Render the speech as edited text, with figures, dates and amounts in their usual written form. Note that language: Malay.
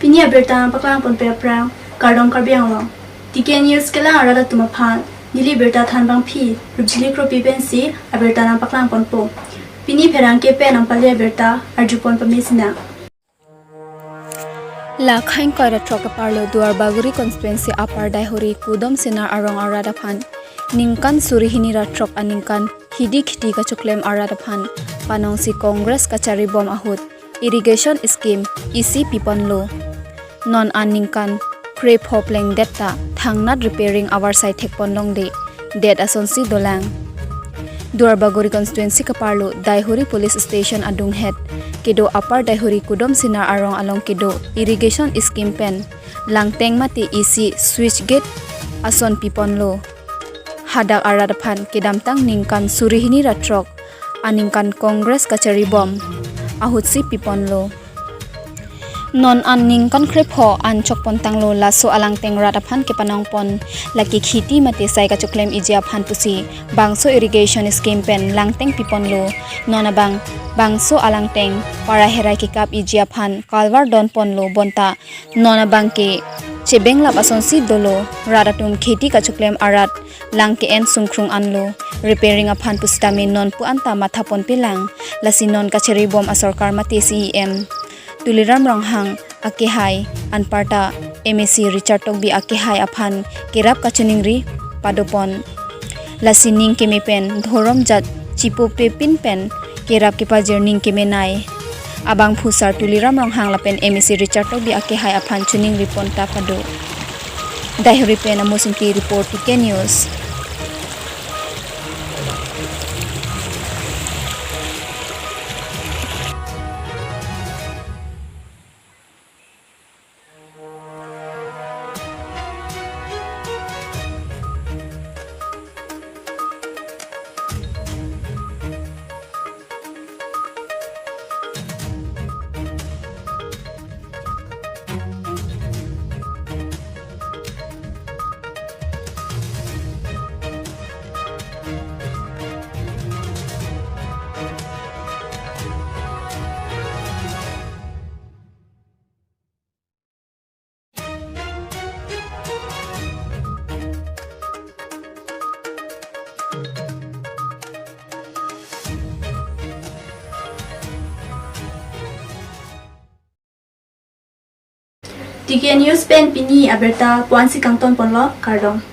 Pini aberta paklang pon pepra kardong karbiang lo. Tiken news kelang arada tumaphan nili berta than bang phi rubjili kro pipensi aberta nang paklang pon po. Pini pherang ke pen ang palia berta arjupon pamisina. Lakhain koira troka parlo duar baguri constituency apar daihuri kudom sinar arong arada phan ningkan surihini ra trok aningkan hidi khiti ka chuklem arada phan panong si congress kachari bom ahut irrigation scheme ec pipon lo non aningkan crepe hopleng detta thangnat repairing our site thekpon long de det asonsi dolang duar baguri constituency ka parlo daihuri police station adung het kedo upper daihuri kudom sinar arong along kedo irrigation scheme pen langteng mati ec switch gate ason pipon lo hadak arada phan kedamtang ningkan surihini ratrok aningkan congress kachari bom ahutsi pipon lo non anningkan krepho an chokpon tanglo laso alangteng rada phan ke panong pon laki khiti mate sai ka choklem ijia phan pusi bangso irrigation scheme pen langteng pipon lo nona bangso alangteng para herai ke kap ijia phan kalwar don pon lo bonta nona bangke chebeng lap asonsi dolo rada tum khiti ka choklem arat langke en sungkrung anlo repairing a phan pustami non pu anta matha pon pilang lasi non kacheri bom asorkar mate cem tuliram ranghang akehai anparta MAC Richard Tokbi akehai aphan kerap kachuningri padopon lasining kemepen dhorom jat chipo pepin pen kerap kepa jerning kemenai abang phusar tuliram ranghang lapen MAC Richard Tokbi akehai aphan chuning ripon ta pado daihuri pen amosinki report to news. Tiken news pen pini aberta kwansi kangton ponlo kardong.